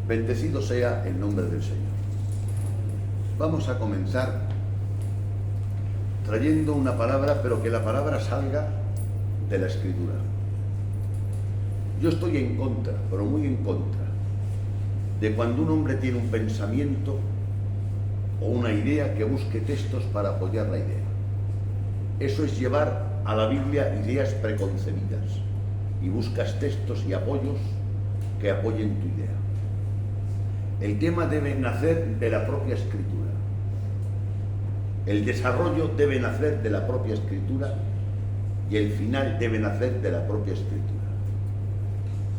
Bendecido sea el nombre del Señor. Vamos a comenzar trayendo una palabra, pero que la palabra salga de la Escritura. Yo estoy en contra, pero muy en contra, de cuando un hombre tiene un pensamiento o una idea que busque textos para apoyar la idea. Eso es llevar a la Biblia ideas preconcebidas y buscas textos y apoyos que apoyen tu idea. El tema debe nacer de la propia Escritura. El desarrollo debe nacer de la propia Escritura y el final debe nacer de la propia Escritura.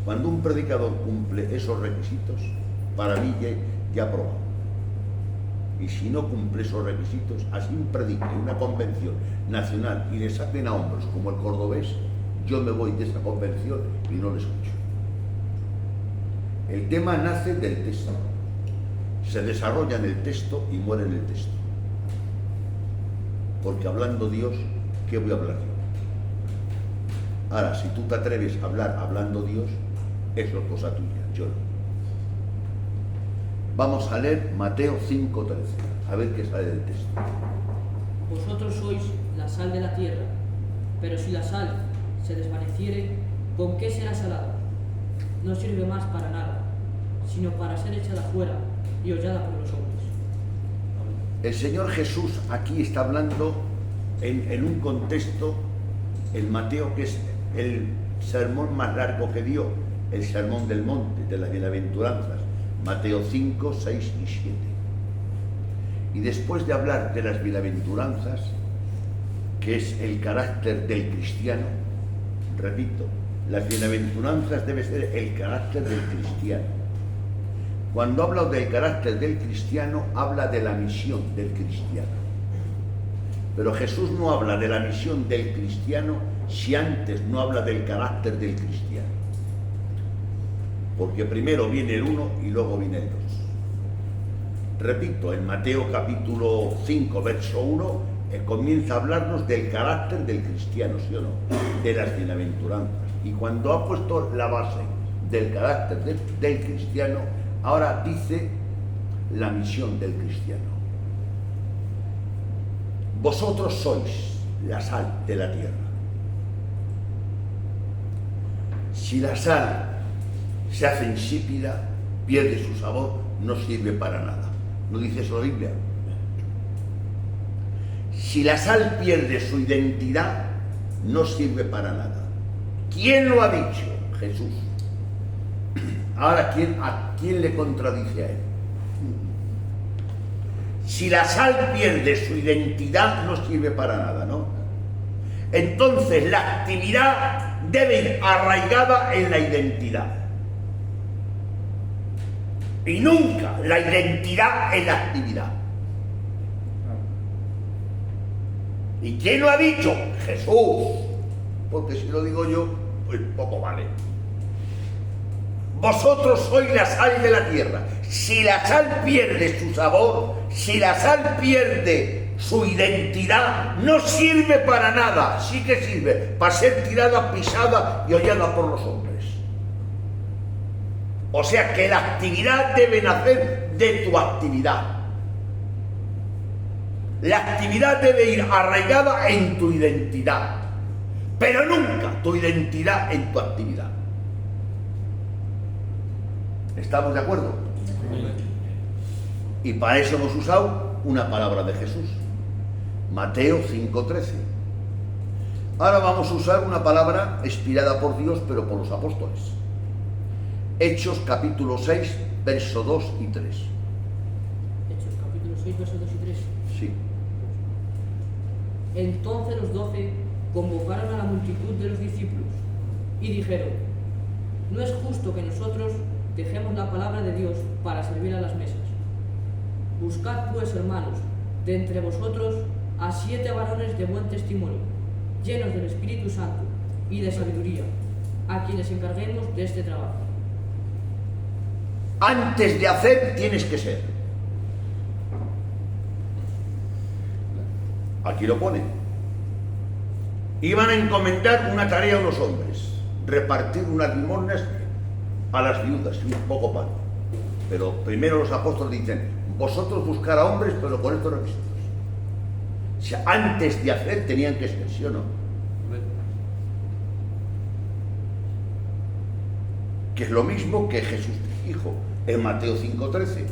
Cuando un predicador cumple esos requisitos, para mí ya ha aprobado. Y si no cumple esos requisitos, así un predique en una convención nacional y le saquen a hombros como el cordobés, yo me voy de esa convención y no le escucho. El tema nace del texto, se desarrolla en el texto y muere en el texto. Porque hablando Dios, ¿qué voy a hablar yo? Ahora, si tú te atreves a hablar hablando Dios, eso es cosa tuya, yo no. Vamos a leer Mateo 5:13, a ver qué sale del texto. Vosotros sois la sal de la tierra, pero si la sal se desvaneciere, ¿con qué será salada? No sirve más para nada, sino para ser echada fuera y hollada por los hombres. El Señor Jesús aquí está hablando en un contexto, en Mateo, que es el sermón más largo que dio, el sermón del monte, de las bienaventuranzas, Mateo 5, 6 y 7. Y después de hablar de las bienaventuranzas, que es el carácter del cristiano, repito, las bienaventuranzas debe ser el carácter del cristiano. Cuando habla del carácter del cristiano, habla de la misión del cristiano. Pero Jesús no habla de la misión del cristiano si antes no habla del carácter del cristiano. Porque primero viene el uno y luego viene el dos. Repito, en Mateo capítulo 5, verso 1, comienza a hablarnos del carácter del cristiano, ¿sí o no? De las bienaventuranzas. Y cuando ha puesto la base del carácter del cristiano, ahora dice la misión del cristiano. Vosotros sois la sal de la tierra. Si la sal se hace insípida, pierde su sabor, no sirve para nada. ¿No dice eso la Biblia? Si la sal pierde su identidad, no sirve para nada. ¿Quién lo ha dicho? Jesús. Ahora, ¿a quién le contradice a él? Si la sal pierde su identidad, no sirve para nada, ¿no? Entonces, la actividad debe ir arraigada en la identidad. Y nunca la identidad en la actividad. ¿Y quién lo ha dicho? Jesús. Porque si lo digo yo, pues poco vale. Vosotros sois la sal de la tierra. Si la sal pierde su sabor, si la sal pierde su identidad, no sirve para nada. Sí que sirve para ser tirada, pisada y hollada por los hombres. O sea que la actividad debe nacer de tu actividad. La actividad debe ir arraigada en tu identidad, pero nunca tu identidad en tu actividad. ¿Estamos de acuerdo? Y para eso hemos usado una palabra de Jesús, Mateo 5:13. Ahora vamos a usar una palabra inspirada por Dios, pero por los apóstoles. Hechos capítulo 6, verso 2 y 3. Hechos capítulo 6, versos 2 y 3. Sí. Entonces los 12 convocaron a la multitud de los discípulos y dijeron: no es justo que nosotros dejemos la palabra de Dios para servir a las mesas. Buscad pues, hermanos, de entre vosotros a 7 varones de buen testimonio, llenos del Espíritu Santo y de sabiduría, a quienes encarguemos de este trabajo. Antes de hacer, tienes que ser. Aquí lo pone. Iban a encomendar una tarea a unos hombres, repartir unas limosnas a las viudas y un poco pan. Pero primero los apóstoles dicen, vosotros buscar a hombres, pero con estos requisitos. O sea, antes de hacer tenían que ser, ¿sí o no? Que es lo mismo que Jesús dijo en Mateo 5:13.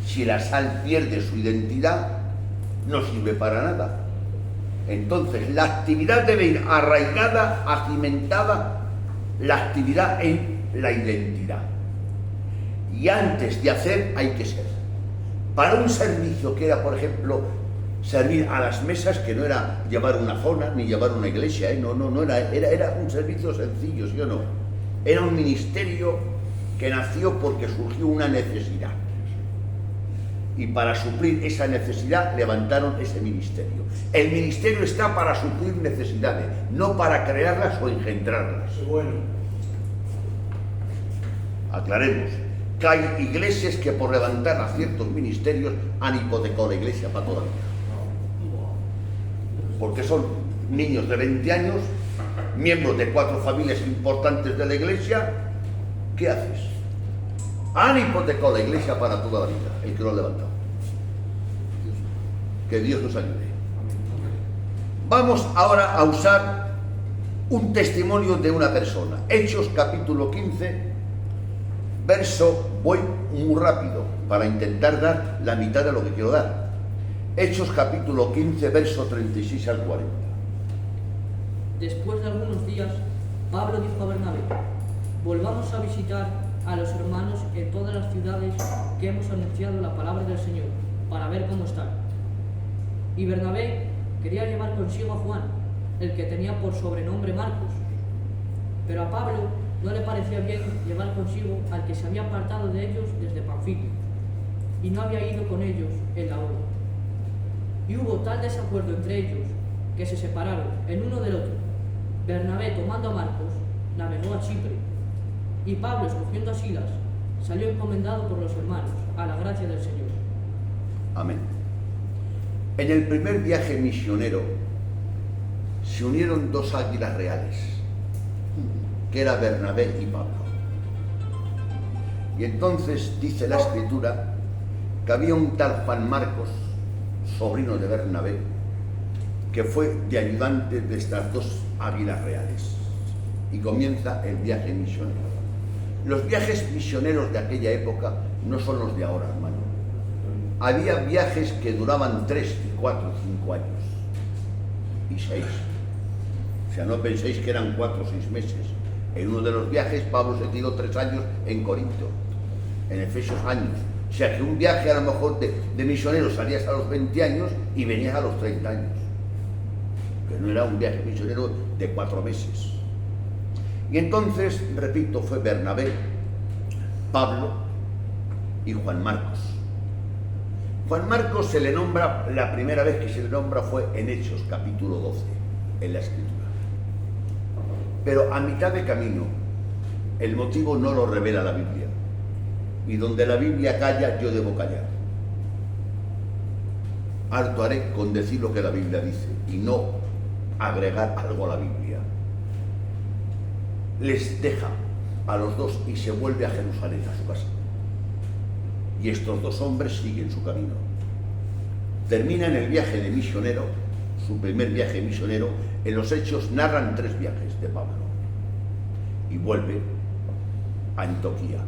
Si la sal pierde su identidad, no sirve para nada. Entonces, la actividad debe ir arraigada, cimentada, la actividad en la identidad. Y antes de hacer hay que ser. Para un servicio que era, por ejemplo, servir a las mesas, que no era llevar una zona ni llevar una iglesia, no era un servicio sencillo, ¿sí o no? Era un ministerio que nació porque surgió una necesidad. Y para suplir esa necesidad levantaron ese ministerio. El ministerio está para suplir necesidades, no para crearlas o engendrarlas. Bueno. Aclaremos que hay iglesias que por levantar a ciertos ministerios han hipotecado la iglesia para toda la vida. Porque son niños de 20 años, miembros de 4 familias importantes de la iglesia. ¿Qué haces? Han hipotecado la iglesia para toda la vida, el que lo ha levantado. Que Dios nos ayude. Vamos ahora a usar un testimonio de una persona. Hechos capítulo 15, voy muy rápido para intentar dar la mitad de lo que quiero dar. Hechos capítulo 15, verso 36 al 40. Después de algunos días, Pablo dijo a Bernabé, volvamos a visitar a los hermanos en todas las ciudades que hemos anunciado la palabra del Señor, para ver cómo están. Y Bernabé quería llevar consigo a Juan, el que tenía por sobrenombre Marcos. Pero a Pablo no le parecía bien llevar consigo al que se había apartado de ellos desde Panfilia, y no había ido con ellos en la obra. Y hubo tal desacuerdo entre ellos que se separaron el uno del otro. Bernabé, tomando a Marcos, navegó a Chipre, y Pablo, escogiendo a Silas, salió encomendado por los hermanos a la gracia del Señor. Amén. En el primer viaje misionero se unieron 2 águilas reales, que era Bernabé y Pablo. Y entonces dice la Escritura que había un tal Juan Marcos, sobrino de Bernabé, que fue de ayudante de estas 2 águilas reales. Y comienza el viaje misionero. Los viajes misioneros de aquella época no son los de ahora, hermano. Había viajes que duraban 3, 4, 5 años y 6. O sea, no penséis que eran 4 o 6 meses. En uno de los viajes Pablo se tiró 3 años en Corinto, en Efesios años. O sea que un viaje a lo mejor de misionero salías a los 20 años y venías a los 30 años. Que no era un viaje misionero de 4 meses. Y entonces, repito, fue Bernabé, Pablo y Juan Marcos. Juan Marcos se le nombra, la primera vez que se le nombra fue en Hechos capítulo 12, en la Escritura. Pero a mitad de camino, el motivo no lo revela la Biblia. Y donde la Biblia calla, yo debo callar. Harto haré con decir lo que la Biblia dice y no agregar algo a la Biblia. Les deja a los 2 y se vuelve a Jerusalén, a su casa. Y estos 2 hombres siguen su camino. Terminan el viaje de misionero, su primer viaje misionero. En los Hechos narran 3 viajes de Pablo. Y vuelve a Antioquía.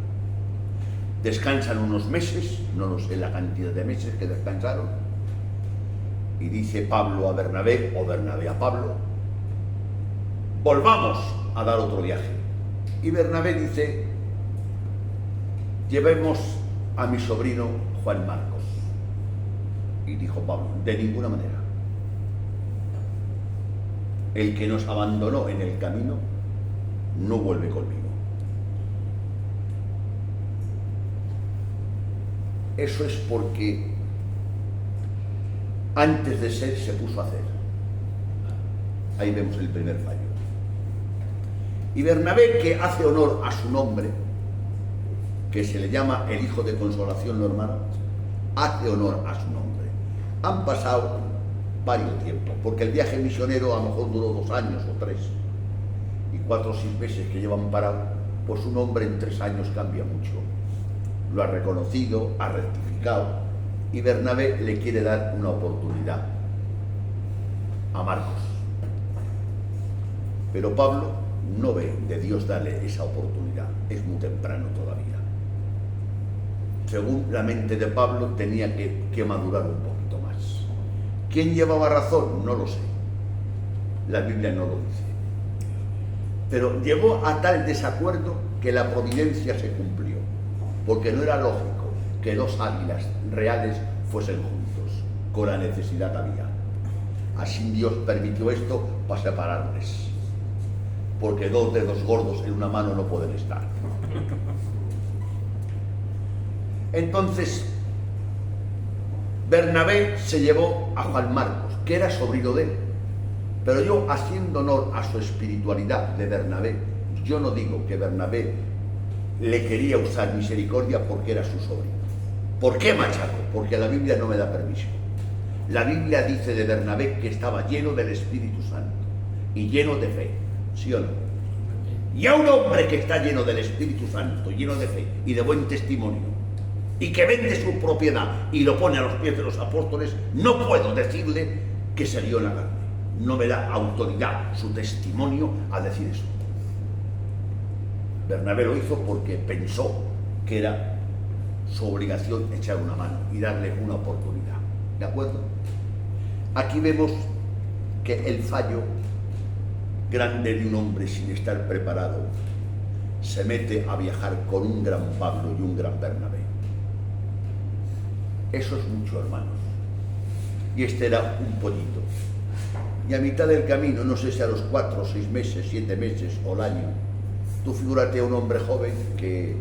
Descansan unos meses, no lo sé la cantidad de meses que descansaron. Y dice Pablo a Bernabé, o Bernabé a Pablo, volvamos a dar otro viaje. Y Bernabé dice, llevemos a mi sobrino Juan Marcos. Y dijo Pablo, de ninguna manera. El que nos abandonó en el camino no vuelve conmigo. Eso es porque antes de ser se puso a hacer. Ahí vemos el primer fallo. Y Bernabé, que hace honor a su nombre, que se le llama el Hijo de Consolación, ¿no, hermano? Hace honor a su nombre. Han pasado varios tiempos, porque el viaje misionero a lo mejor duró 2 años o 3, y 4 o 6 meses que llevan parado, pues un hombre en 3 años cambia mucho. lo ha reconocido, ha rectificado, y Bernabé le quiere dar una oportunidad a Marcos. Pero Pablo no ve de Dios darle esa oportunidad, es muy temprano todavía. Según la mente de Pablo, tenía que madurar un poquito más. ¿Quién llevaba razón? No lo sé. La Biblia no lo dice. Pero llegó a tal desacuerdo que la providencia se cumplió, porque no era lógico que dos águilas reales fuesen juntos, con la necesidad que había. Así Dios permitió esto para separarles, porque dos dedos gordos en una mano no pueden estar. Entonces, Bernabé se llevó a Juan Marcos, que era sobrino de él. Pero yo, haciendo honor a su espiritualidad de Bernabé, yo no digo que Bernabé le quería usar misericordia porque era su sobrino. ¿Por qué, machaco? Porque la Biblia no me da permiso. La Biblia dice de Bernabé que estaba lleno del Espíritu Santo y lleno de fe, ¿sí o no? Y a un hombre que está lleno del Espíritu Santo, lleno de fe y de buen testimonio, y que vende su propiedad y lo pone a los pies de los apóstoles, no puedo decirle que se lió en la carne. No me da autoridad su testimonio a decir eso. Bernabé lo hizo porque pensó que era su obligación echar una mano y darle una oportunidad. ¿De acuerdo? Aquí vemos que el fallo grande de un hombre sin estar preparado se mete a viajar con un gran Pablo y un gran Bernabé. Eso es mucho, hermanos. Y este era un pollito. Y a mitad del camino, no sé si a los 4, 6 meses, 7 meses o el año, tú figúrate a un hombre joven que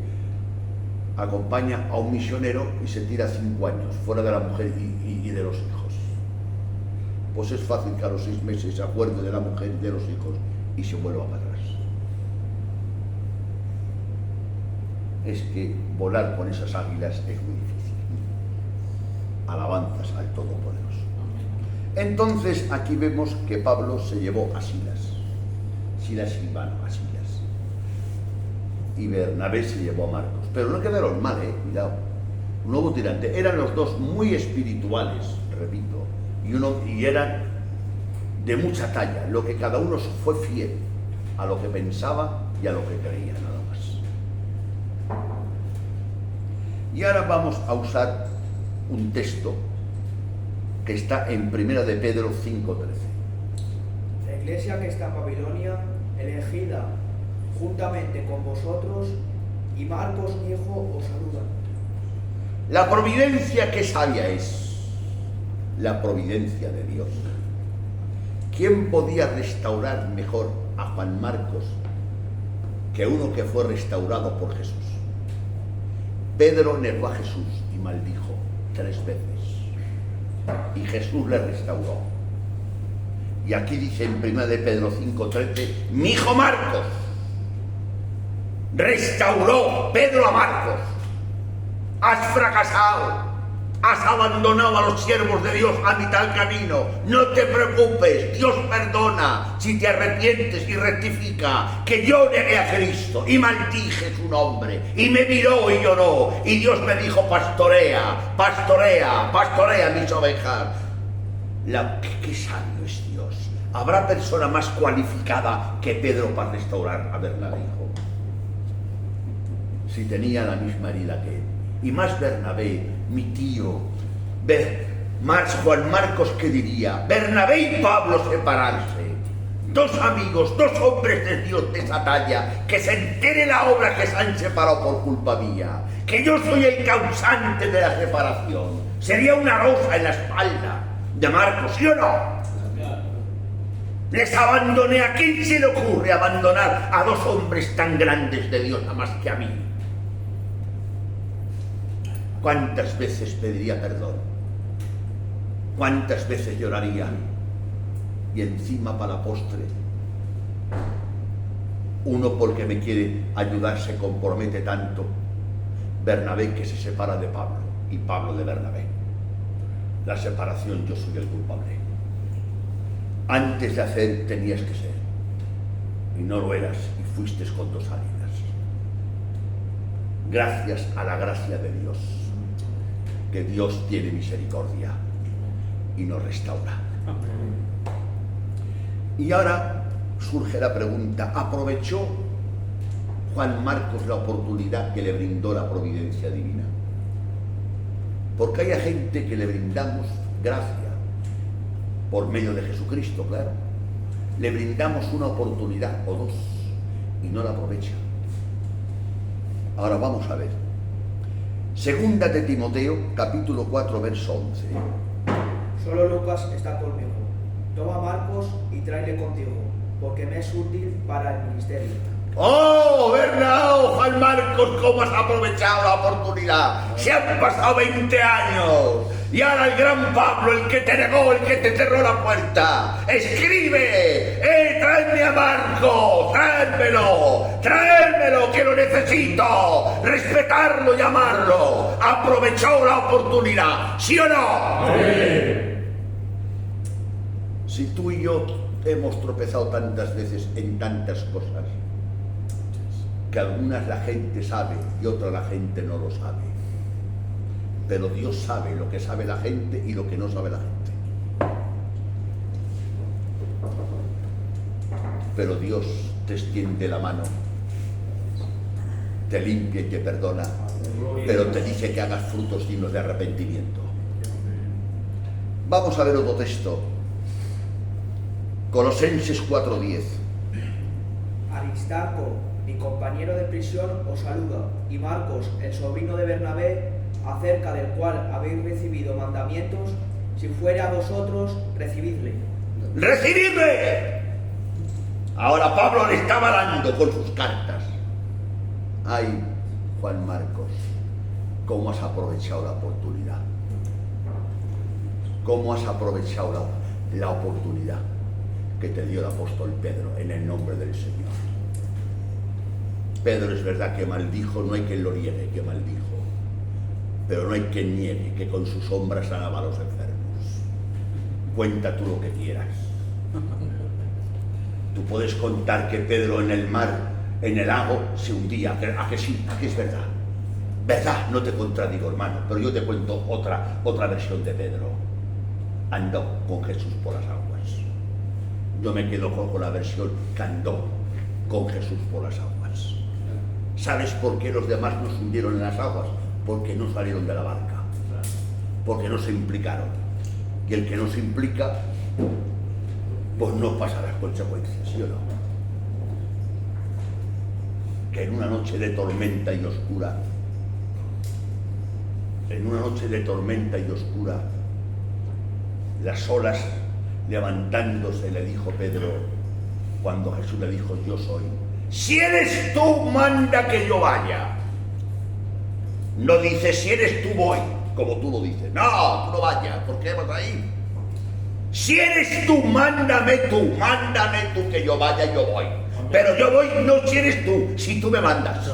acompaña a un misionero y se tira 5 años fuera de la mujer y de los hijos. Pues es fácil que a los 6 meses se acuerde de la mujer y de los hijos y se vuelva para atrás. Es que volar con esas águilas es muy difícil. Alabanzas al Todopoderoso. Entonces aquí vemos que Pablo se llevó a Silas y Silas, y Bernabé se llevó a Marcos, pero no quedaron mal, cuidado, un nuevo tirante. Eran los dos muy espirituales, repito, y eran de mucha talla, lo que cada uno fue fiel a lo que pensaba y a lo que creía, nada más. Y ahora vamos a usar un texto que está en 1 de Pedro 5:13. La iglesia que está en Babilonia, elegida juntamente con vosotros, y Marcos mi hijo os saludan. La providencia que sabia es la providencia de Dios. ¿Quién podía restaurar mejor a Juan Marcos que uno que fue restaurado por Jesús? Pedro negó a Jesús y maldijo 3 veces. Y Jesús le restauró. Y aquí dice en 1 de Pedro 5:13, mi hijo Marcos restauró Pedro a Marcos. Has fracasado, has abandonado a los siervos de Dios a mitad del camino. No te preocupes, Dios perdona si te arrepientes y rectifica. Que yo negué a Cristo y maldije su nombre y me miró y lloró, y Dios me dijo: pastorea, pastorea, pastorea mis ovejas. Qué sabio es Dios. ¿Habrá persona más cualificada que Pedro para restaurar a Bernabé, hijo? Si tenía la misma herida que él. Y más Bernabé, mi tío. Juan Marcos, ¿qué diría? Bernabé y Pablo separarse. 2 amigos, 2 hombres de Dios de esa talla, que se entere la obra que se han separado por culpa mía. Que yo soy el causante de la separación. Sería una rosa en la espalda de Marcos, ¿sí o no? Les abandoné. ¿A quién se le ocurre abandonar a 2 hombres tan grandes de Dios, nada más que a mí? ¿Cuántas veces pediría perdón? ¿Cuántas veces lloraría? Y encima, para la postre, uno porque me quiere ayudar se compromete tanto. Bernabé que se separa de Pablo y Pablo de Bernabé. La separación, yo soy el culpable. Antes de hacer tenías que ser, y no lo eras, y fuiste con 2 águilas. gracias a la gracia de Dios, que Dios tiene misericordia y nos restaura. Y ahora surge la pregunta, ¿aprovechó Juan Marcos la oportunidad que le brindó la providencia divina? Porque hay gente que le brindamos gracia por medio de Jesucristo, claro. Le brindamos una oportunidad o dos y no la aprovecha. Ahora vamos a ver. Segunda de Timoteo, capítulo 4, verso 11. Solo Lucas está conmigo. Toma a Marcos y tráele contigo, porque me es útil para el ministerio. ¡Oh, verdad, Juan Marcos, cómo has aprovechado la oportunidad! Se han pasado 20 años y ahora el gran Pablo, el que te negó, el que te cerró la puerta, escribe, tráeme a Marcos, tráemelo, que lo necesito, respetarlo y amarlo. Aprovechó la oportunidad, ¿sí o no? ¡Sí! Si tú y yo hemos tropezado tantas veces en tantas cosas, que algunas la gente sabe y otras la gente no lo sabe. Pero Dios sabe lo que sabe la gente y lo que no sabe la gente. Pero Dios te extiende la mano, te limpia y te perdona, pero te dice que hagas frutos dignos de arrepentimiento. Vamos a ver otro texto. Colosenses 4:10. Aristarco, mi compañero de prisión, os saluda, y Marcos, el sobrino de Bernabé, acerca del cual habéis recibido mandamientos, si fuere a vosotros, recibidle. ¡Recibidme! Ahora Pablo le estaba dando con sus cartas. Ay, Juan Marcos, ¿cómo has aprovechado la oportunidad? ¿Cómo has aprovechado la oportunidad que te dio el apóstol Pedro en el nombre del Señor? Pedro es verdad que maldijo, no hay quien lo niegue que maldijo, pero no hay quien niegue que con sus sombras sanaba a los enfermos. Cuenta tú lo que quieras. Tú puedes contar que Pedro en el mar, en el lago, se hundía. ¿A que sí? ¿A que es verdad? Verdad, no te contradigo, hermano, pero yo te cuento otra versión de Pedro. Andó con Jesús por las aguas. Yo me quedo con la versión que andó con Jesús por las aguas. ¿Sabes por qué los demás no se hundieron en las aguas? Porque no salieron de la barca, porque no se implicaron. Y el que no se implica, pues no pasa las consecuencias, ¿sí o no? Que en una noche de tormenta y oscura, las olas levantándose, le dijo Pedro, cuando Jesús le dijo, yo soy. Si eres tú, manda que yo vaya. No dice, si eres tú, voy, como tú lo dices. No, tú no vayas, ¿por qué vas ahí? Si eres tú, mándame tú que yo vaya, yo voy. Pero yo voy, no si eres tú, si tú me mandas.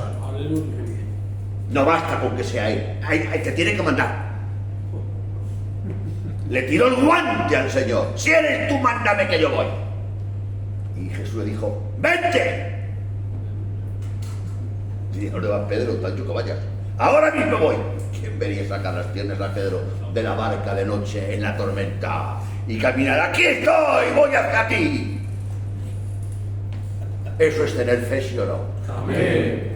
No basta con que sea él, te tiene que mandar. Le tiró el guante al Señor. Si eres tú, mándame que yo voy. Y Jesús le dijo, ¡vente! Y dijo, ¿dónde va Pedro? Tanto que vayas. Ahora mismo voy. ¿Quién vería sacar las piernas a Pedro de la barca de noche en la tormenta y caminar? ¡Aquí estoy! ¡Voy hacia ti! Eso es tener fe, ¿sí o no? Amén.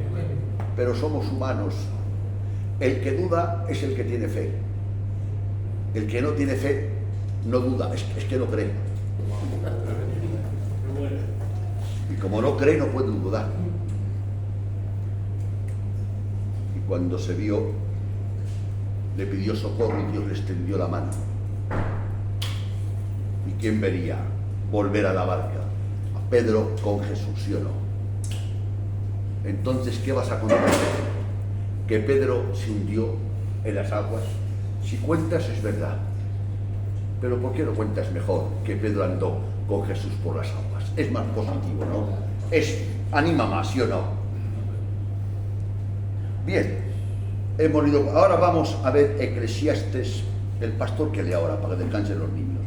Pero somos humanos. El que duda es el que tiene fe. El que no tiene fe no duda, es que no cree. Y como no cree, no puede dudar. Y cuando se vio, le pidió socorro y Dios le extendió la mano. ¿Y quién vería volver a la barca? A Pedro con Jesús, ¿sí o no? Entonces, ¿qué vas a contar? Que Pedro se hundió en las aguas. Si cuentas es verdad, pero ¿por qué no cuentas mejor que Pedro andó con Jesús por las aguas? Es más positivo, ¿no? Anima más, ¿sí o no? Bien, hemos leído. Ahora vamos a ver Eclesiastes, el pastor que lee ahora para que descansen los niños.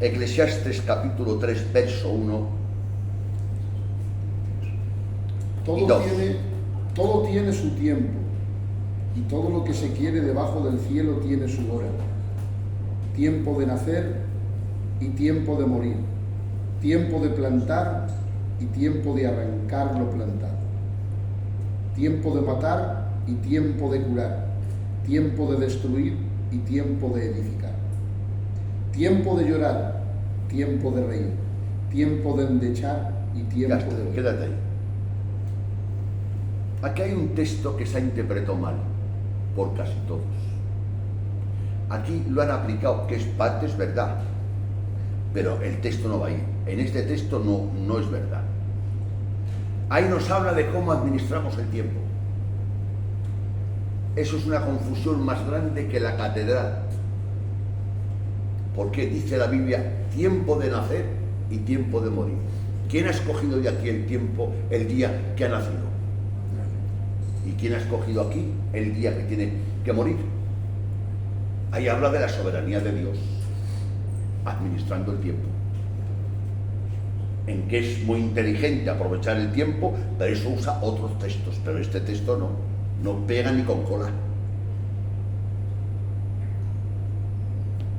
Eclesiastes capítulo 3, verso 1 Todo y 2. tiene Todo tiene su tiempo, y todo lo que se quiere debajo del cielo tiene su hora. Tiempo de nacer y tiempo de morir. Tiempo de plantar y tiempo de arrancar lo plantado. Tiempo de matar y tiempo de curar. Tiempo de destruir y tiempo de edificar. Tiempo de llorar, tiempo de reír. Tiempo de endechar y tiempo Ya está, de oír. quédate ahí. Aquí hay un texto que se ha interpretado mal por casi todos. Aquí lo han aplicado, que es parte es verdad, pero el texto no va ahí. En este texto no es verdad. Ahí nos habla de cómo administramos el tiempo. Eso es una confusión más grande que la catedral. Porque dice la Biblia, tiempo de nacer y tiempo de morir. ¿Quién ha escogido de aquí el tiempo, el día que ha nacido? ¿Y quién ha escogido aquí el día que tiene que morir? Ahí habla de la soberanía de Dios, administrando el tiempo. En que es muy inteligente aprovechar el tiempo, pero eso usa otros textos, pero este texto no pega ni con cola.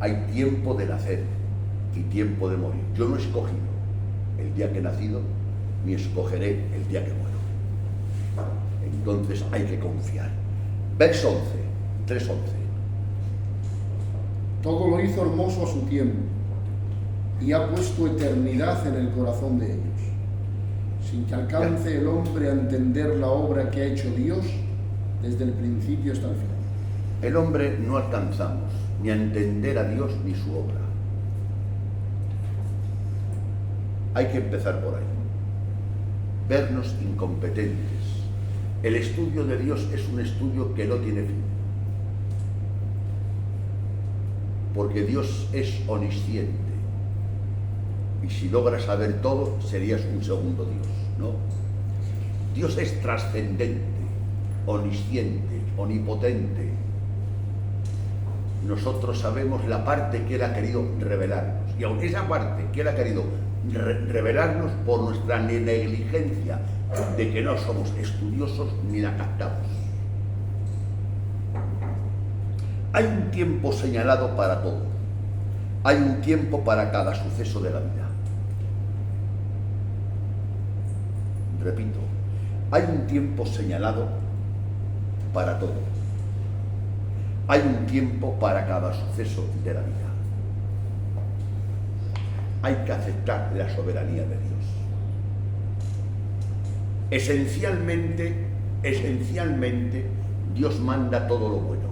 Hay tiempo de nacer y tiempo de morir. Yo no he escogido el día que he nacido, ni escogeré el día que muero. Entonces hay que confiar. Verso 11, 3:11. Todo lo hizo hermoso a su tiempo y ha puesto eternidad en el corazón de ellos, sin que alcance el hombre a entender la obra que ha hecho Dios desde el principio hasta el final. El hombre no alcanzamos ni a entender a Dios ni su obra. Hay que empezar por ahí. Vernos incompetentes. El estudio de Dios es un estudio que no tiene fin. Porque Dios es omnisciente. Y si logras saber todo, serías un segundo Dios, ¿no? Dios es trascendente, omnisciente, omnipotente. Nosotros sabemos la parte que Él ha querido revelarnos. Y aun esa parte que Él ha querido revelarnos por nuestra negligencia de que no somos estudiosos ni la captamos. Hay un tiempo señalado para todo. Hay un tiempo para cada suceso de la vida. Repito, hay un tiempo señalado para todo. Hay un tiempo para cada suceso de la vida. Hay que aceptar la soberanía de Dios. Esencialmente, Dios manda todo lo bueno.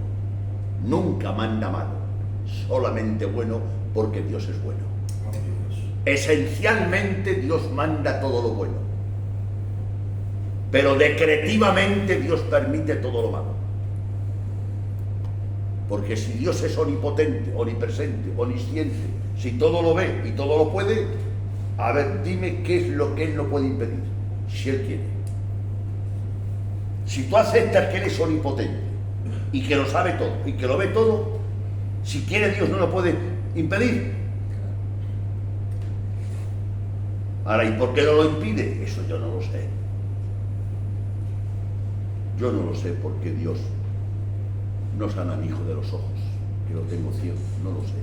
Nunca manda malo, solamente bueno porque Dios es bueno. Esencialmente Dios manda todo lo bueno, pero decretivamente Dios permite todo lo malo. Porque si Dios es omnipotente, omnipresente, omnisciente, si todo lo ve y todo lo puede, a ver, dime qué es lo que Él no puede impedir, si Él quiere. Si tú aceptas que Él es omnipotente y que lo sabe todo y que lo ve todo, si quiere Dios no lo puede impedir. Ahora, ¿y por qué no lo impide? Eso yo no lo sé. Yo no lo sé porque Dios no sana a mi hijo de los ojos, que lo tengo ciego, no lo sé.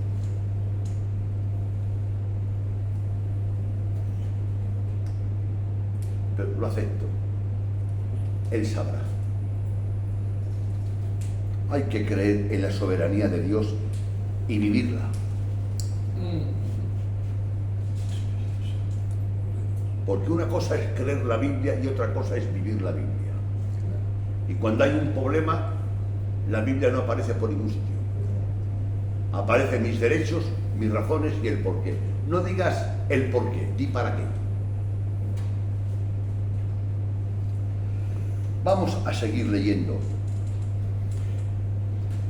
Pero lo acepto. Él sabrá. Hay que creer en la soberanía de Dios y vivirla. Porque una cosa es creer la Biblia y otra cosa es vivir la Biblia. Y cuando hay un problema, la Biblia no aparece por ningún sitio. Aparecen mis derechos, mis razones y el porqué. No digas el porqué, di para qué. Vamos a seguir leyendo.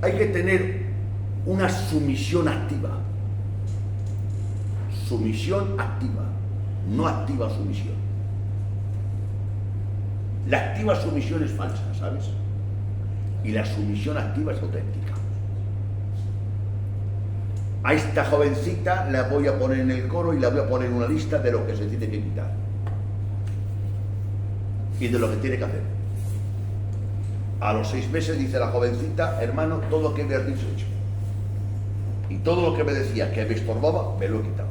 Hay que tener una sumisión activa. Sumisión activa, no activa sumisión. La activa sumisión es falsa, ¿sabes? Y la sumisión activa es auténtica. A esta jovencita la voy a poner en el coro y la voy a poner en una lista de lo que se tiene que quitar y de lo que tiene que hacer. A los 6 meses dice la jovencita, hermano, todo lo que me has dicho hecho. Y todo lo que me decía que me estorbaba, me lo he quitado.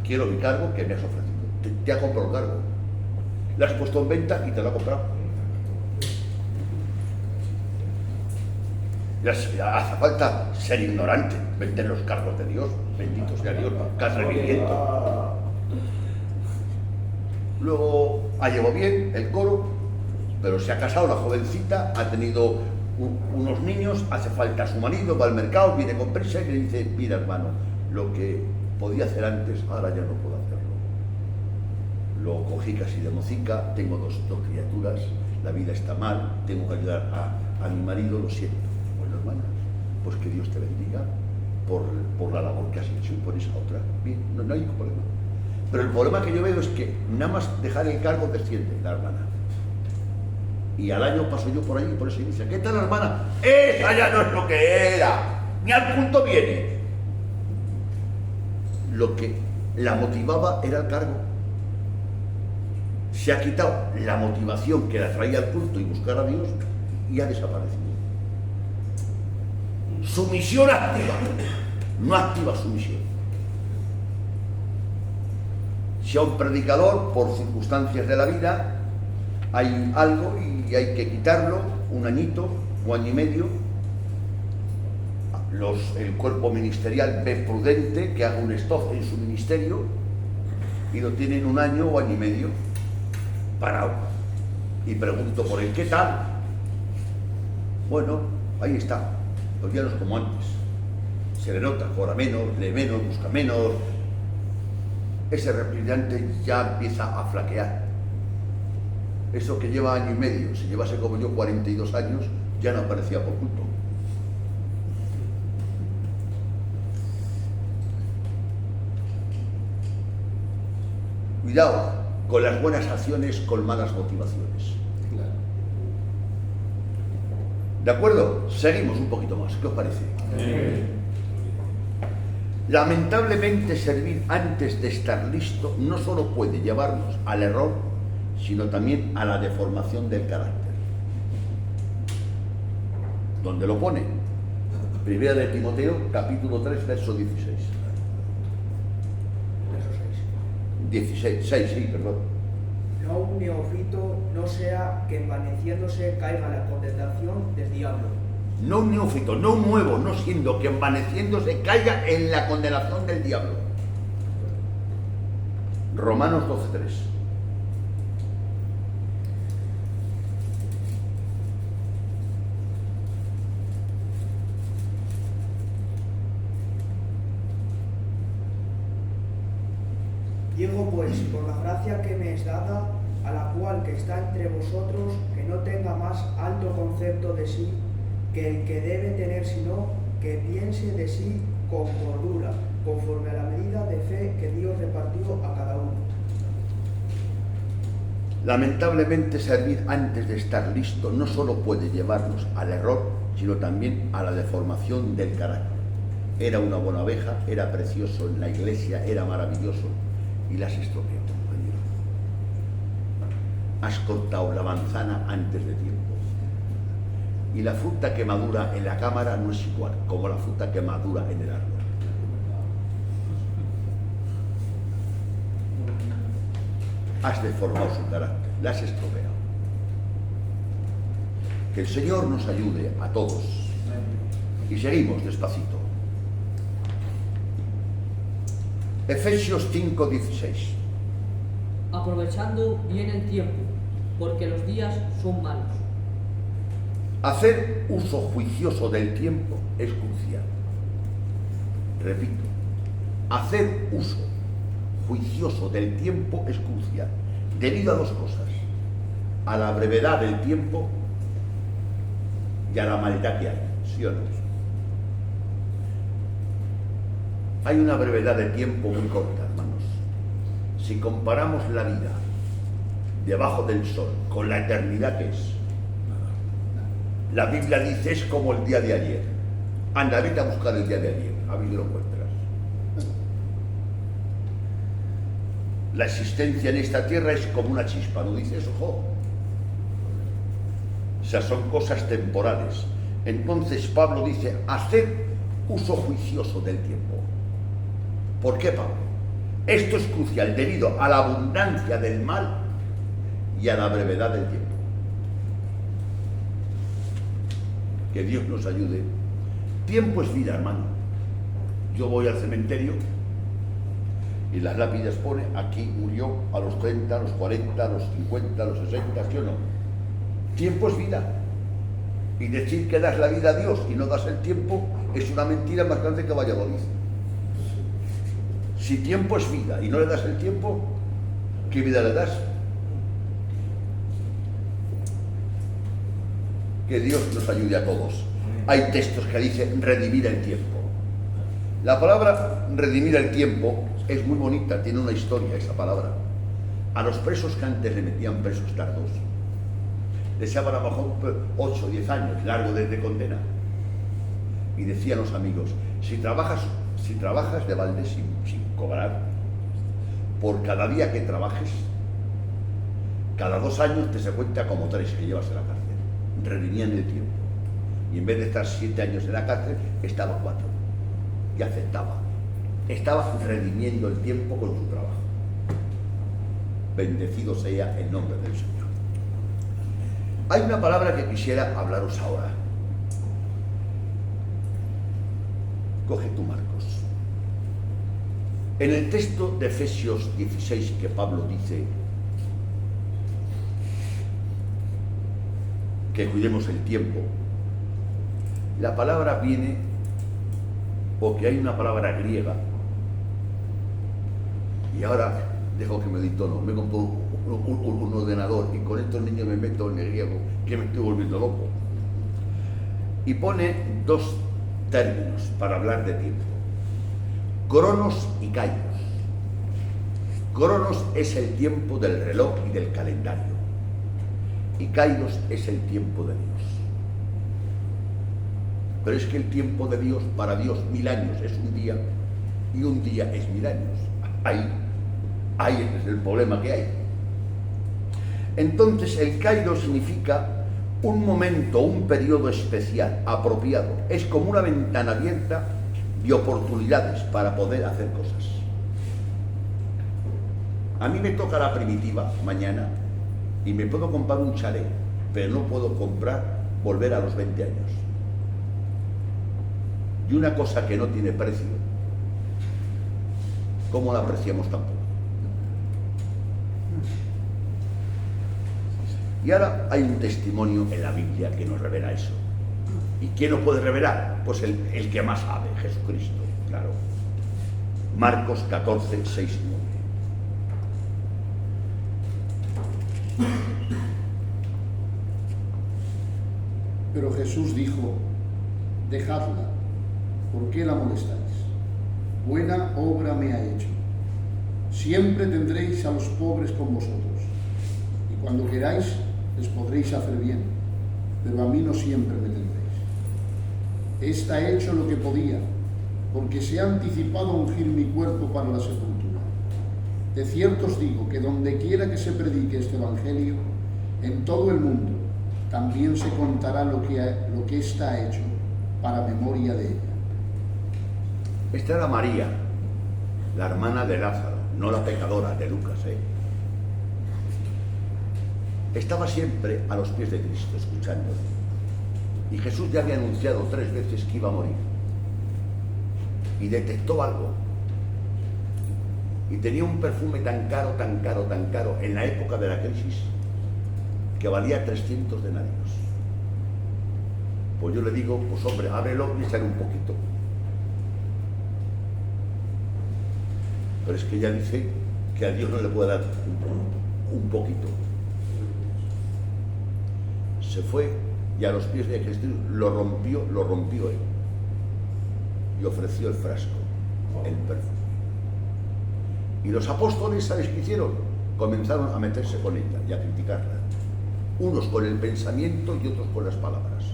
Quiero mi cargo que me has ofrecido. Te ha comprado el cargo. Lo has puesto en venta y te lo ha comprado. Hace falta ser ignorante, vender los cargos de Dios. Bendito sea Dios, que atrevimiento. Luego ha llevado bien el coro, pero se ha casado la jovencita, ha tenido unos niños, hace falta su marido, va al mercado, viene con prisa y le dice, mira hermano, lo que podía hacer antes, ahora ya no puedo hacerlo. Lo cogí casi de mocica, tengo dos criaturas, la vida está mal, tengo que ayudar a mi marido, lo siento. Bueno hermana, pues que Dios te bendiga por la labor que has hecho y por esa otra. Bien, no hay ningún problema. Pero el problema que yo veo es que nada más dejar el cargo desciende la hermana. Y al año paso yo por allí y por eso dice, ¿qué tal hermana? Esa ya no es lo que era, ni al punto viene. Lo que la motivaba era el cargo. Se ha quitado la motivación que la traía al culto y buscar a Dios y ha desaparecido. Sumisión activa, no activa sumisión. Si a un predicador, por circunstancias de la vida, hay algo y hay que quitarlo, un añito o año y medio, el cuerpo ministerial ve prudente que haga un stop en su ministerio y lo tienen un año o año y medio parado. Y pregunto por él, ¿qué tal? Bueno, ahí está, pues ya no es como antes. Se le nota, cobra menos, lee menos, busca menos. Ese replicante ya empieza a flaquear. Eso que lleva año y medio, si llevase como yo 42 años, ya no aparecía por culto. Cuidado con las buenas acciones con malas motivaciones. ¿De acuerdo? Seguimos un poquito más. ¿Qué os parece? Lamentablemente, servir antes de estar listo no solo puede llevarnos al error, sino también a la deformación del carácter. ¿Dónde lo pone? Primera de Timoteo, capítulo 3, verso 16. 6, sí, perdón. No un neófito no sea que envaneciéndose caiga la condenación del diablo. No un neófito, no un nuevo, no siendo que envaneciéndose caiga en la condenación del diablo. Romanos 12:3. Digo pues, por la gracia que me es dada, a la cual que está entre vosotros, que no tenga más alto concepto de sí que el que debe tener, sino que piense de sí con cordura, conforme a la medida de fe que Dios repartió a cada uno. Lamentablemente, servir antes de estar listo no solo puede llevarnos al error, sino también a la deformación del carácter. Era una buena oveja, era precioso en la iglesia, era maravilloso, y la has estropeado, compañero. Has cortado la manzana antes de tiempo. Y la fruta que madura en la cámara no es igual como la fruta que madura en el árbol. Has deformado su carácter, la has estropeado. Que el Señor nos ayude a todos. Y seguimos despacito. Efesios 5:16. Aprovechando bien el tiempo, porque los días son malos. Hacer uso juicioso del tiempo es crucial. Repito, hacer uso juicioso del tiempo es crucial, debido a dos cosas: a la brevedad del tiempo y a la maldad que hay, ¿sí o no? Hay una brevedad de tiempo muy corta, hermanos. Si comparamos la vida debajo del sol con la eternidad que es, la Biblia dice es como el día de ayer. Anda, vete a buscar el día de ayer, a ver si lo encuentras. La existencia en esta tierra es como una chispa, ¿no dice eso, Job? sea, son cosas temporales. Entonces Pablo dice, haced uso juicioso del tiempo. ¿Por qué, Pablo? Esto es crucial debido a la abundancia del mal y a la brevedad del tiempo. Que Dios nos ayude. Tiempo es vida, hermano. Yo voy al cementerio y las lápidas pone, aquí murió a los 30, a los 40, a los 50, a los 60, ¿sí o no? Tiempo es vida. Y decir que das la vida a Dios y no das el tiempo es una mentira más grande que Valladolid. Si tiempo es vida y no le das el tiempo, ¿qué vida le das? Que Dios nos ayude a todos. Hay textos que dicen redimir el tiempo. La palabra redimir el tiempo es muy bonita, tiene una historia esa palabra. A los presos que antes le metían presos tardos, les echaban a lo mejor 8 o 10 años, largo de condena. Y decían los amigos, si trabajas de balde sin cobrar, por cada día que trabajes, cada 2 años te se cuenta como 3 que llevas en la cárcel. Redimían el tiempo. Y en vez de estar 7 años en la cárcel, estaba 4. Y aceptaba. Estaba redimiendo el tiempo con su trabajo. Bendecido sea el nombre del Señor. Hay una palabra que quisiera hablaros ahora. Coge tu Marcos. En el texto de Efesios 16 que Pablo dice que cuidemos el tiempo, la palabra viene porque hay una palabra griega, y ahora dejo que me dictono, me compro un ordenador y con estos niños me meto en el griego, que me estoy volviendo loco, y pone 2 términos para hablar de tiempo: cronos y kairos. Cronos es el tiempo del reloj y del calendario, y kairos es el tiempo de Dios. Pero es que el tiempo de Dios, para Dios, 1000 años es un día, y un día es 1000 años. Ahí es el problema que hay. Entonces el kairos significa un momento, un periodo especial, apropiado. Es como una ventana abierta de oportunidades para poder hacer cosas. A mí me toca la primitiva mañana y me puedo comprar un chalet, pero no puedo volver a los 20 años. Y una cosa que no tiene precio, ¿cómo la apreciamos tampoco? Y ahora hay un testimonio en la Biblia que nos revela eso. ¿Y quién nos puede revelar? Pues el que más sabe, Jesucristo, claro. Marcos 14, 6, 9. Pero Jesús dijo, dejadla, ¿por qué la molestáis? Buena obra me ha hecho. Siempre tendréis a los pobres con vosotros, y cuando queráis les podréis hacer bien, pero a mí no siempre me tendréis. Está hecho lo que podía, porque se ha anticipado a ungir mi cuerpo para la sepultura. De cierto os digo que donde quiera que se predique este evangelio, en todo el mundo, también se contará lo que está hecho para memoria de ella. Esta era María, la hermana de Lázaro, no la pecadora de Lucas, Estaba siempre a los pies de Cristo, escuchándole. Y Jesús ya había anunciado 3 veces que iba a morir. Y detectó algo. Y tenía un perfume tan caro, tan caro, tan caro, en la época de la crisis, que valía 300 denarios. Pues yo le digo, pues hombre, ábrelo y échale un poquito. Pero es que ella dice que a Dios no le puede dar un poquito. Se fue y a los pies de Jesús lo rompió él. Y ofreció el frasco, el perfume. Y los apóstoles, ¿sabes qué hicieron? Comenzaron a meterse con ella y a criticarla. Unos con el pensamiento y otros con las palabras.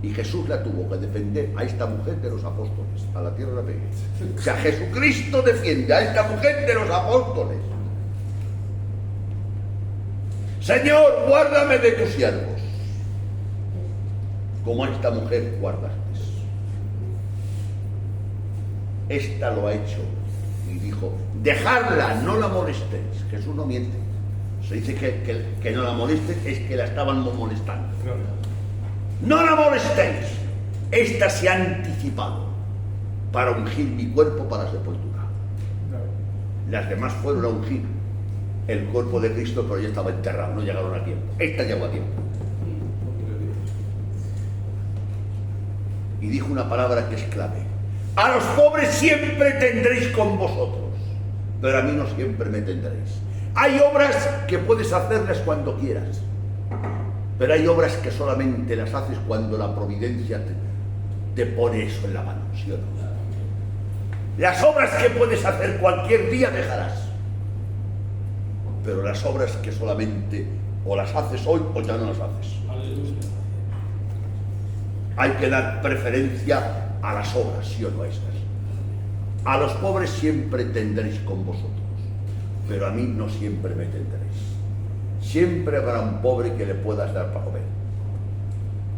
Y Jesús la tuvo que defender a esta mujer de los apóstoles, a la tierra de Pegues. O sea, Jesucristo defiende a esta mujer de los apóstoles. Señor, guárdame de tus siervos. como a esta mujer guardaste. Esta lo ha hecho. Y dijo, dejadla, no la molestéis. Jesús no miente. Se dice que no la molestes, es que la estaban molestando. No la molestéis. Esta se ha anticipado para ungir mi cuerpo para la sepultura. Las demás fueron a ungir el cuerpo de Cristo, pero ya estaba enterrado, no llegaron a tiempo. Esta llegó a tiempo. Y dijo una palabra que es clave. A los pobres siempre tendréis con vosotros, pero a mí no siempre me tendréis. Hay obras que puedes hacerlas cuando quieras, pero hay obras que solamente las haces cuando la providencia te pone eso en la mano, ¿sí o no? Las obras que puedes hacer cualquier día dejarás, pero las obras que solamente o las haces hoy o ya no las haces. Hay que dar preferencia a las obras, ¿sí o no? Estas. A los pobres siempre tendréis con vosotros, pero a mí no siempre me tendréis. Siempre habrá un pobre que le puedas dar para comer,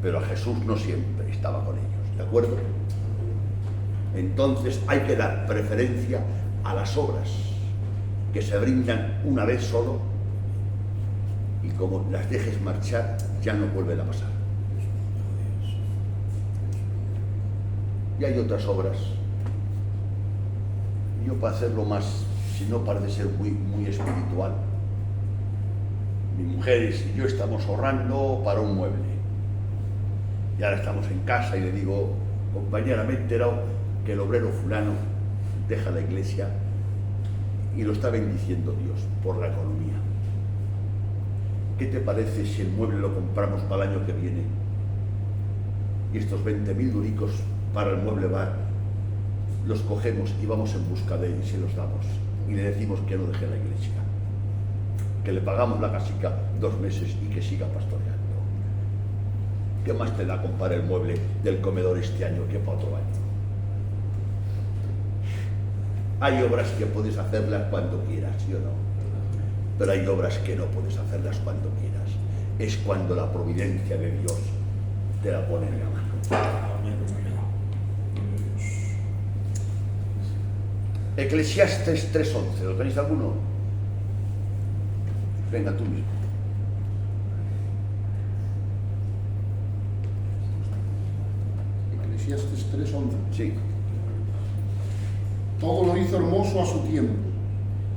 pero a Jesús no siempre estaba con ellos, ¿de acuerdo? Entonces hay que dar preferencia a las obras que se brindan una vez solo, y como las dejes marchar ya no vuelven a pasar. Y hay otras obras. Yo, para hacerlo más, si no parece ser muy espiritual, mis mujeres y yo estamos ahorrando para un mueble. Y ahora estamos en casa y le digo, compañera, me he enterado que el obrero fulano deja la iglesia y lo está bendiciendo Dios por la economía. ¿Qué te parece si el mueble lo compramos para el año que viene? Y estos 20.000 duricos para el mueble bar los cogemos y vamos en busca de él y se los damos. Y le decimos que no deje la iglesia, que le pagamos la casica 2 meses y que siga pastoreando. ¿Qué más te da comprar el mueble del comedor este año que para otro año? Hay obras que puedes hacerlas cuando quieras, ¿sí o no? Pero hay obras que no puedes hacerlas cuando quieras. Es cuando la providencia de Dios te la pone en la mano. Eclesiastes 3:11, ¿lo tenéis alguno? Venga, tú mismo. Eclesiastes 3:11. Sí. Todo lo hizo hermoso a su tiempo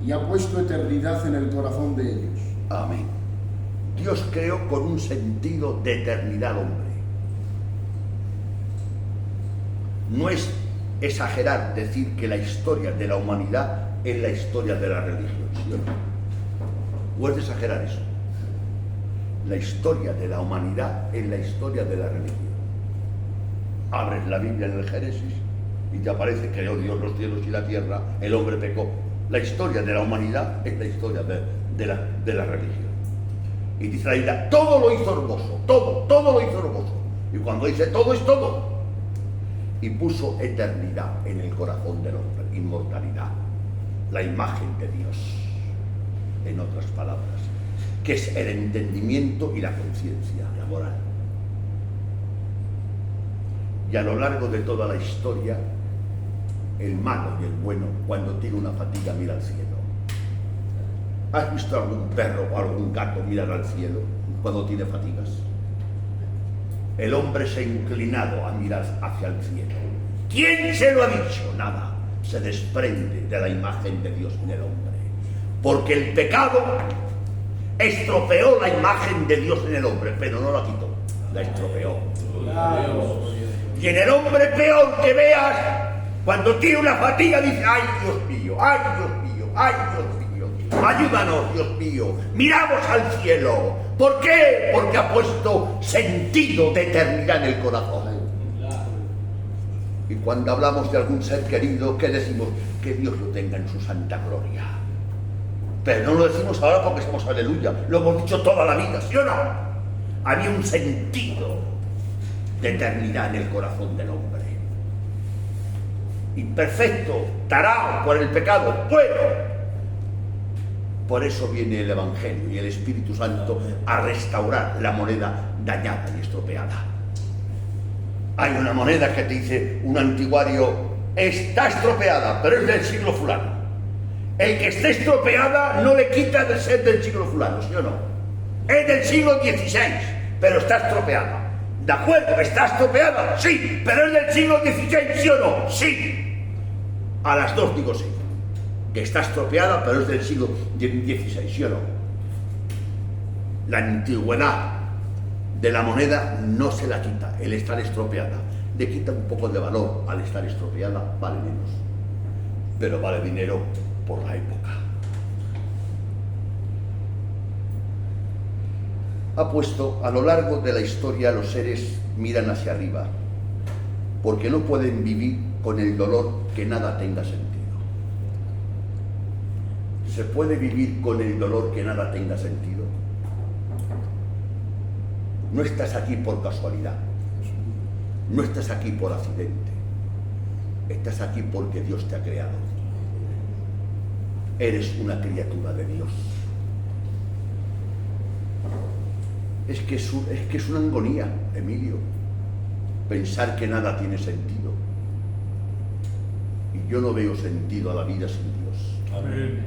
y ha puesto eternidad en el corazón de ellos. Amén. Dios creó con un sentido de eternidad al hombre. No es exagerar decir que la historia de la humanidad es la historia de la religión, ¿sí o no? ¿O es de exagerar eso? La historia de la humanidad es la historia de la religión. Abres la Biblia en el Génesis y te aparece que creó Dios los cielos y la tierra, el hombre pecó. La historia de la humanidad es la historia de la religión. Y dice la Biblia, todo lo hizo hermoso, todo lo hizo hermoso. Y cuando dice todo es todo. Y puso eternidad en el corazón del hombre, inmortalidad, la imagen de Dios, en otras palabras, que es el entendimiento y la conciencia, la moral. Y a lo largo de toda la historia, el malo y el bueno, cuando tiene una fatiga, mira al cielo. ¿Has visto algún perro o algún gato mirar al cielo cuando tiene fatigas? El hombre se ha inclinado a mirar hacia el cielo. ¿Quién se lo ha dicho? Nada. Se desprende de la imagen de Dios en el hombre. Porque el pecado estropeó la imagen de Dios en el hombre, pero no la quitó, la estropeó. Y en el hombre peor que veas, cuando tiene una fatiga, dice, ay Dios mío, ay Dios mío, ay Dios mío, ayúdanos Dios mío, miramos al cielo. ¿Por qué? Porque ha puesto sentido de eternidad en el corazón. Y cuando hablamos de algún ser querido, ¿qué decimos? Que Dios lo tenga en su santa gloria. Pero no lo decimos ahora porque somos aleluya, lo hemos dicho toda la vida, ¿sí o no? Había un sentido de eternidad en el corazón del hombre. Imperfecto, tarao por el pecado, bueno. Por eso viene el Evangelio y el Espíritu Santo a restaurar la moneda dañada y estropeada. Hay una moneda que te dice un antiguario, está estropeada, pero es del siglo fulano. El que esté estropeada no le quita de ser del siglo fulano, ¿sí o no? Es del siglo XVI, pero está estropeada. ¿De acuerdo? ¿Está estropeada? Sí, pero es del siglo XVI, ¿sí o no? Sí. A las dos digo sí. Que está estropeada, pero es del siglo XVI, ¿sí o no? La antigüedad de la moneda no se la quita, el estar estropeada. Le quita un poco de valor al estar estropeada, vale menos. Pero vale dinero por la época. Ha puesto, a lo largo de la historia los seres miran hacia arriba, porque no pueden vivir con el dolor que nada tenga sentido. ¿Se puede vivir con el dolor que nada tenga sentido? No estás aquí por casualidad, no estás aquí por accidente, estás aquí porque Dios te ha creado. Eres una criatura de Dios. Es que es una agonía, Emilio, pensar que nada tiene sentido. Y yo no veo sentido a la vida sin Dios. Amén.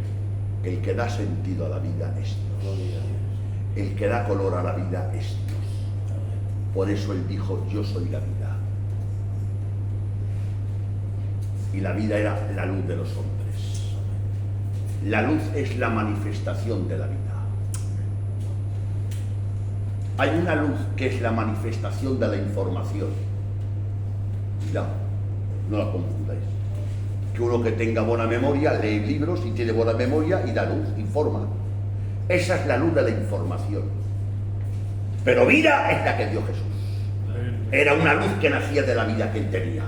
El que da sentido a la vida es Dios. El que da color a la vida es Dios. Por eso Él dijo, yo soy la vida. Y la vida era la luz de los hombres. La luz es la manifestación de la vida. Hay una luz que es la manifestación de la información. Cuidado, no la confundáis. Que uno que tenga buena memoria lee libros y tiene buena memoria y da luz, informa. Esa es la luz de la información. Pero vida es la que dio Jesús. Era una luz que nacía de la vida que Él tenía.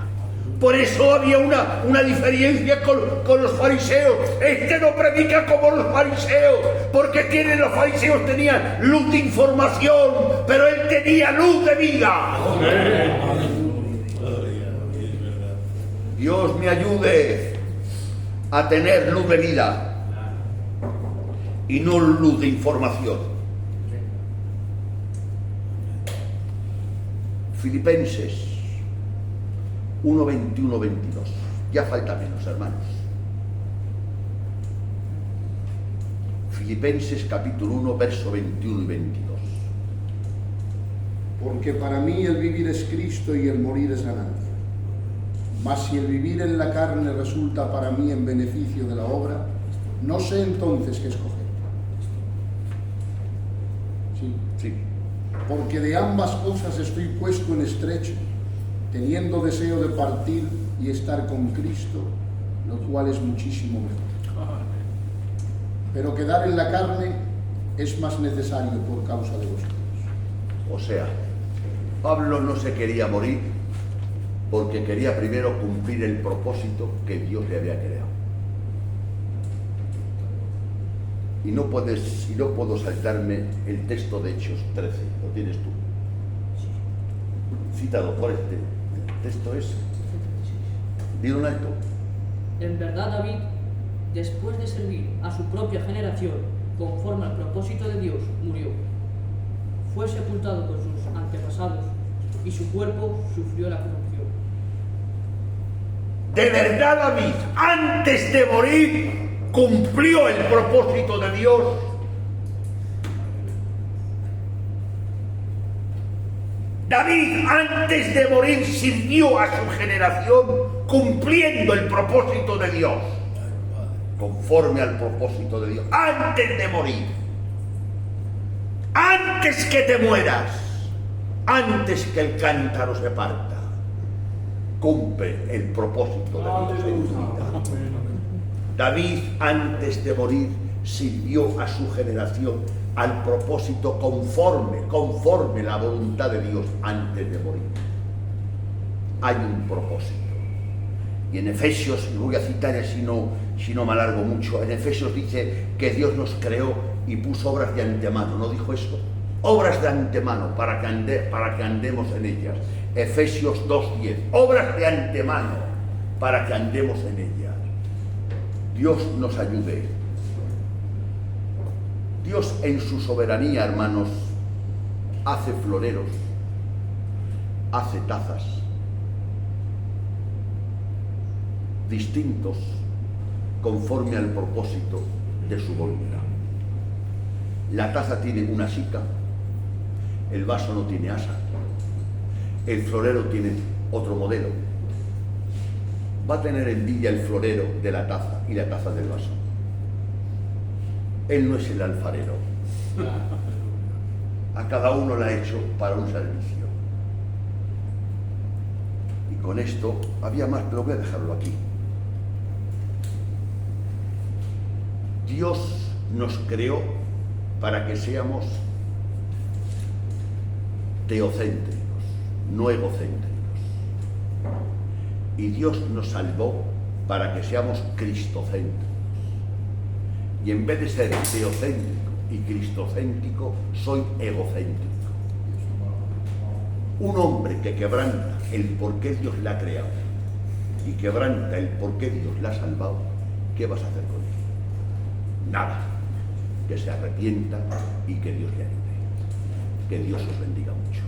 Por eso había una diferencia con los fariseos. Este no predica como los fariseos, porque los fariseos tenían luz de información, pero Él tenía luz de vida. Dios me ayude a tener luz de vida y no luz de información. Filipenses 1, 21, 22. Ya falta menos, hermanos. Filipenses capítulo 1, verso 21 y 22. Porque para mí el vivir es Cristo y el morir es ganancia. Mas si el vivir en la carne resulta para mí en beneficio de la obra, no sé entonces qué escoger. Sí. Porque de ambas cosas estoy puesto en estrecho, teniendo deseo de partir y estar con Cristo, lo cual es muchísimo mejor. Pero quedar en la carne es más necesario por causa de vosotros. O sea, Pablo no se quería morir porque quería primero cumplir el propósito que Dios le había creado. Y no puedo saltarme el texto de Hechos 13, lo tienes tú. Cítalo, ¿cuál texto es? Dilo un alto. En verdad, David, después de servir a su propia generación conforme al propósito de Dios, murió. Fue sepultado con sus antepasados y su cuerpo sufrió la corrupción. De verdad, David, antes de morir, cumplió el propósito de Dios. David, antes de morir, sirvió a su generación cumpliendo el propósito de Dios. Conforme al propósito de Dios. Antes de morir. Antes que te mueras. Antes que el cántaro se parta. Cumple el propósito de Dios en tu vida. David, antes de morir, sirvió a su generación al propósito conforme la voluntad de Dios antes de morir. Hay un propósito. Y en Efesios, y voy a citar si no me alargo mucho, en Efesios dice que Dios nos creó y puso obras de antemano. ¿No dijo eso? Obras de antemano para que andemos en ellas. Efesios 2:10. Obras de antemano para que andemos en ellas. Dios nos ayude. Dios en su soberanía, hermanos, hace floreros, hace tazas, distintos conforme al propósito de su voluntad. La taza tiene una sica, el vaso no tiene asa, el florero tiene otro modelo. Va a tener envidia el florero de la taza y la taza del vaso. Él no es el alfarero. A cada uno la ha hecho para un servicio. Y con esto había más, pero voy a dejarlo aquí. Dios nos creó para que seamos teocéntricos, no egocéntricos. Y Dios nos salvó para que seamos cristocéntricos. Y en vez de ser teocéntrico y cristocéntrico, soy egocéntrico. Un hombre que quebranta el por qué Dios la ha creado y quebranta el por qué Dios la ha salvado, ¿qué vas a hacer con él? Nada. Que se arrepienta y que Dios le ayude. Que Dios os bendiga mucho.